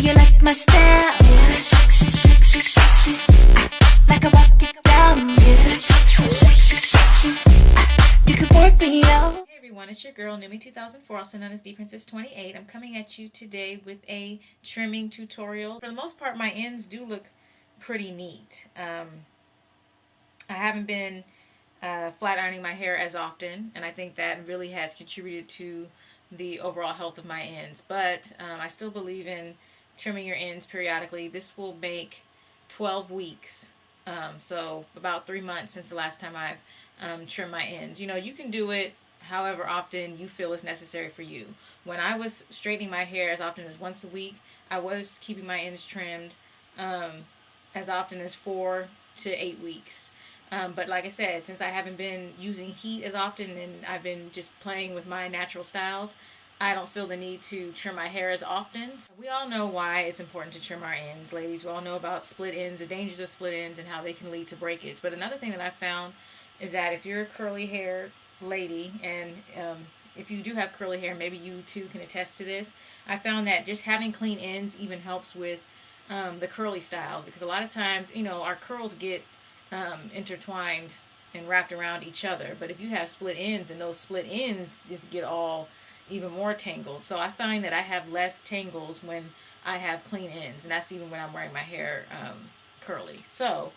you like my style? Yeah, sexy, sexy, sexy. Like a rocket down. Yeah, sexy, sexy, sexy. You can work me out. Hey everyone, it's your girl Numi 2004, also known as D Princess 28. I'm coming at you today with a trimming tutorial. For the most part, my ends do look pretty neat. I haven't been flat ironing my hair as often, and I think that really has contributed to the overall health of my ends. But I still believe in trimming your ends periodically. This will make 12 weeks, so about 3 months since the last time I've trimmed my ends. You know, you can do it however often you feel is necessary for you. When I was straightening my hair as often as once a week, I was keeping my ends trimmed as often as 4 to 8 weeks. But like I said, since I haven't been using heat as often and I've been just playing with my natural styles, I don't feel the need to trim my hair as often. So we all know why it's important to trim our ends, ladies. We all know about split ends, the dangers of split ends, and how they can lead to breakage. But another thing that I found is that if you're a curly haired lady, and if you do have curly hair, maybe you too can attest to this, I found that just having clean ends even helps with the curly styles, because a lot of times, you know, our curls get intertwined and wrapped around each other. But if you have split ends, and those split ends just get all even more tangled. So I find that I have less tangles when I have clean ends, and that's even when I'm wearing my hair curly. So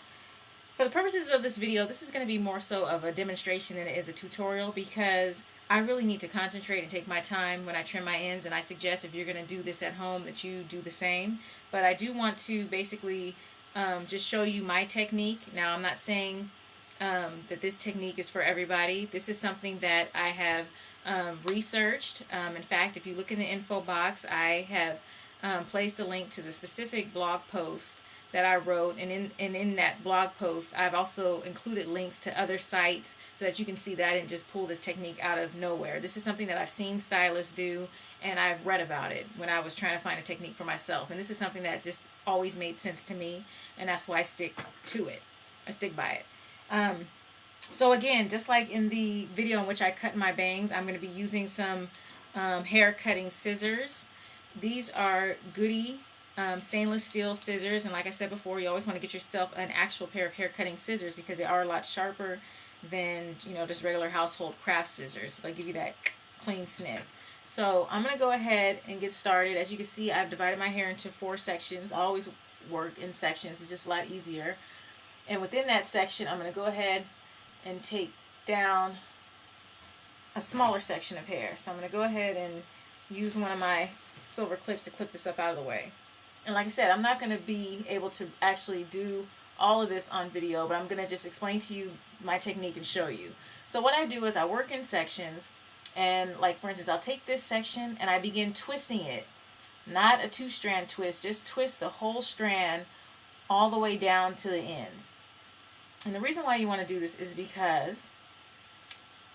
for the purposes of this video, this is going to be more so of a demonstration than it is a tutorial, because I really need to concentrate and take my time when I trim my ends, and I suggest if you're going to do this at home that you do the same. But I do want to basically just show you my technique. Now, I'm not saying that this technique is for everybody. This is something that I have researched. In fact, if you look in the info box, I have placed a link to the specific blog post that I wrote, and in that blog post I've also included links to other sites so that you can see that I didn't just pull this technique out of nowhere. This is something that I've seen stylists do, and I've read about it when I was trying to find a technique for myself, and this is something that just always made sense to me, and that's why I stick to it. I stick by it. So again, just like in the video in which I cut my bangs, I'm going to be using some hair cutting scissors. These are Goody stainless steel scissors, and like I said before, you always want to get yourself an actual pair of hair cutting scissors, because they are a lot sharper than, you know, just regular household craft scissors. They'll give you that clean snip. So I'm going to go ahead and get started. As you can see, I've divided my hair into 4 sections. I always work in sections. It's just a lot easier. And within that section, I'm going to go ahead and take down a smaller section of hair. So I'm going to go ahead and use one of my silver clips to clip this up out of the way. And like I said, I'm not going to be able to actually do all of this on video, but I'm going to just explain to you my technique and show you. So what I do is I work in sections, and like for instance, I'll take this section and I begin twisting it. Not a 2-strand twist, just twist the whole strand all the way down to the ends. And the reason why you want to do this is because,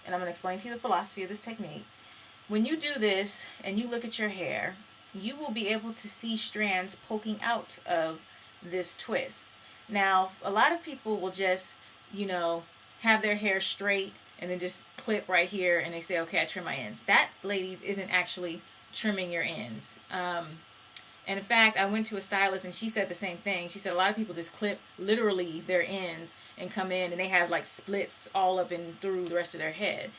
and I'm going to explain to you the philosophy of this technique, when you do this and you look at your hair, you will be able to see strands poking out of this twist. Now, a lot of people will just, you know, have their hair straight and then just clip right here, and they say, okay, I trim my ends. That, ladies, isn't actually trimming your ends. And in fact, I went to a stylist and she said the same thing. She said a lot of people just clip literally their ends and come in and they have like splits all up and through the rest of their head.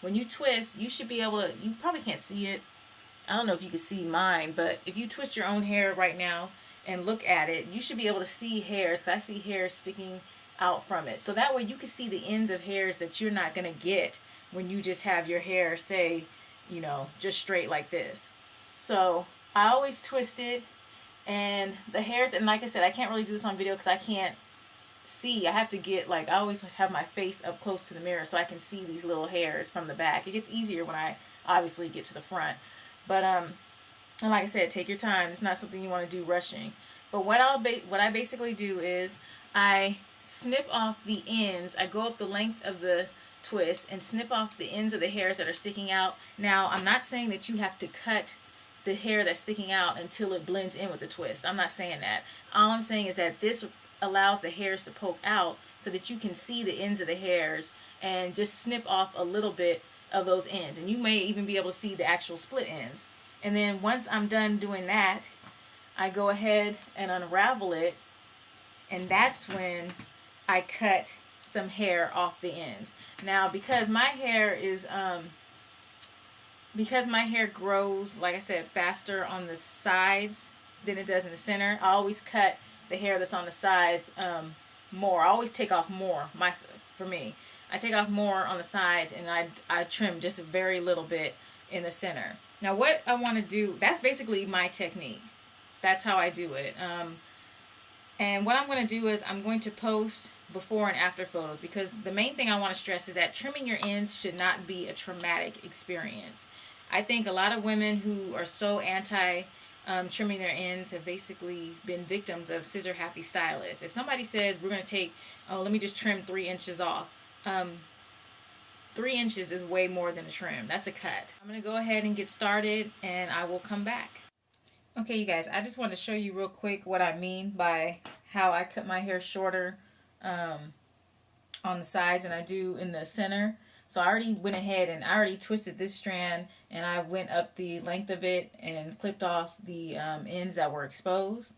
When you twist, you should be able to, you probably can't see it. I don't know if you can see mine, but if you twist your own hair right now and look at it, you should be able to see hairs, because I see hairs sticking out from it. So that way you can see the ends of hairs that you're not going to get when you just have your hair, say, you know, just straight like this. So I always twist it, and the hairs, and like I said, I can't really do this on video because I can't see. I have to get, like, I always have my face up close to the mirror so I can see these little hairs from the back. It gets easier when I obviously get to the front. But and like I said, take your time. It's not something you want to do rushing. But what I basically do is I snip off the ends. I go up the length of the twist and snip off the ends of the hairs that are sticking out. Now, I'm not saying that you have to cut the hair that's sticking out until it blends in with the twist. I'm not saying that. All I'm saying is that this allows the hairs to poke out so that you can see the ends of the hairs, and just snip off a little bit of those ends, and you may even be able to see the actual split ends. And then once I'm done doing that, I go ahead and unravel it, and that's when I cut some hair off the ends. Now, because my hair grows, like I said, faster on the sides than it does in the center, I always cut the hair that's on the sides more. I always take off more. For me, I take off more on the sides, and I trim just a very little bit in the center. Now, what I want to do, that's basically my technique. That's how I do it. And what I'm going to do is I'm going to post before and after photos, because the main thing I want to stress is that trimming your ends should not be a traumatic experience. I think a lot of women who are so anti trimming their ends have basically been victims of scissor happy stylists. If somebody says we're going to take, oh, let me just trim 3 inches off. 3 inches is way more than a trim. That's a cut. I'm going to go ahead and get started, and I will come back. Okay, you guys, I just want to show you real quick what I mean by how I cut my hair shorter on the sides and I do in the center. So I already went ahead and I already twisted this strand, and I went up the length of it and clipped off the ends that were exposed.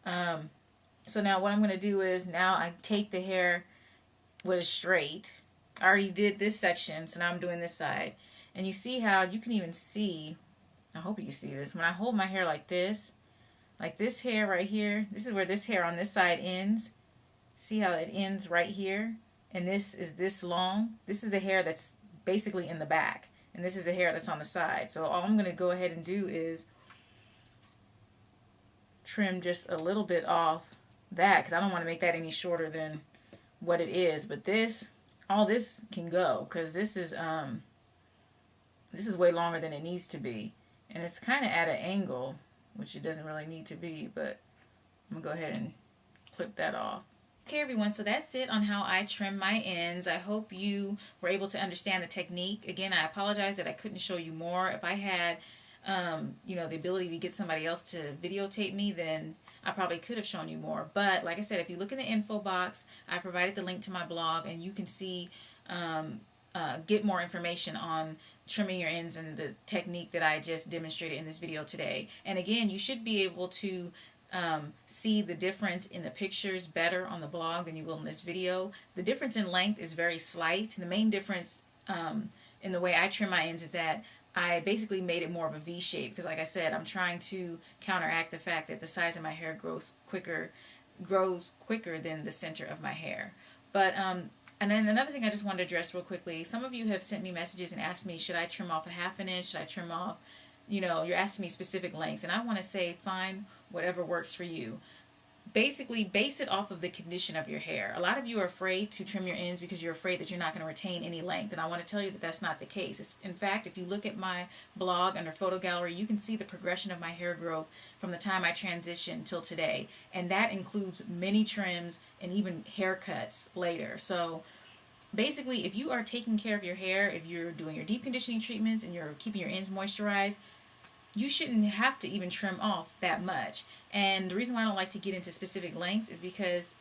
So now what I'm going to do is, now I take the hair what is straight. I already did this section, so now I'm doing this side. And you see how you can even see, I hope you can see this, when I hold my hair like this hair right here, this is where this hair on this side ends. See how it ends right here? And this is this long. This is the hair that's basically in the back, and this is the hair that's on the side. So all I'm going to go ahead and do is trim just a little bit off that, because I don't want to make that any shorter than what it is. But this, all this can go, because this is way longer than it needs to be, and it's kind of at an angle, which it doesn't really need to be. But I'm gonna go ahead and clip that off. Okay, everyone, so that's it on how I trim my ends. I hope you were able to understand the technique. Again, I apologize that I couldn't show you more. If I had the ability to get somebody else to videotape me, then I probably could have shown you more. But like I said, if you look in the info box, I provided the link to my blog, and you can see, get more information on trimming your ends and the technique that I just demonstrated in this video today. And again, you should be able to see the difference in the pictures better on the blog than you will in this video. The difference in length is very slight. The main difference in the way I trim my ends is that I basically made it more of a V shape, because like I said, I'm trying to counteract the fact that the size of my hair grows quicker than the center of my hair. But and then another thing I just wanted to address real quickly, some of you have sent me messages and asked me, should I trim off a ½ an inch? Should I trim off, you're asking me specific lengths, and I want to say, fine, whatever works for you. Basically, base it off of the condition of your hair. A lot of you are afraid to trim your ends because you're afraid that you're not going to retain any length, and I want to tell you that that's not the case. In fact, if you look at my blog under photo gallery, you can see the progression of my hair growth from the time I transitioned till today, and that includes many trims and even haircuts later. So basically, if you are taking care of your hair, if you're doing your deep conditioning treatments and you're keeping your ends moisturized, you shouldn't have to even trim off that much. And the reason why I don't like to get into specific lengths is because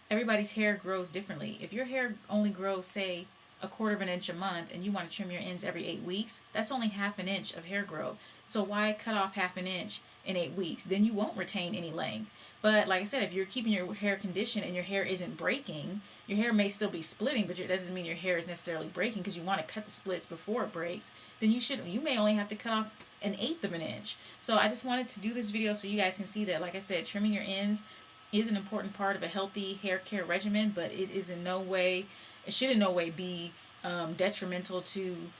everybody's hair grows differently. If your hair only grows, say, 1/4 inch a month, and you want to trim your ends every 8 weeks, that's only ½ an inch of hair growth. So why cut off ½ an inch in 8 weeks? Then you won't retain any length. But like I said, if you're keeping your hair conditioned and your hair isn't breaking, your hair may still be splitting, but it doesn't mean your hair is necessarily breaking, because you want to cut the splits before it breaks. Then you may only have to cut off 1/8 of an inch. So I just wanted to do this video so you guys can see that, like I said, trimming your ends is an important part of a healthy hair care regimen, but it should in no way be detrimental to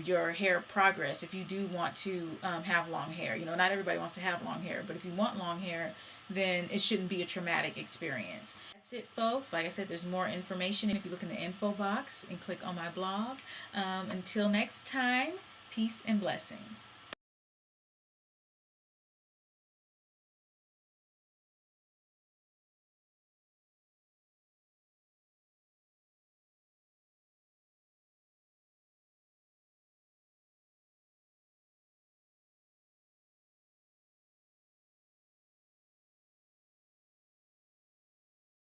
your hair progress if you do want to have long hair. Not everybody wants to have long hair, but if you want long hair, then it shouldn't be a traumatic experience. That's it, folks. Like I said, there's more information if you look in the info box and click on my blog. Until next time, peace and blessings.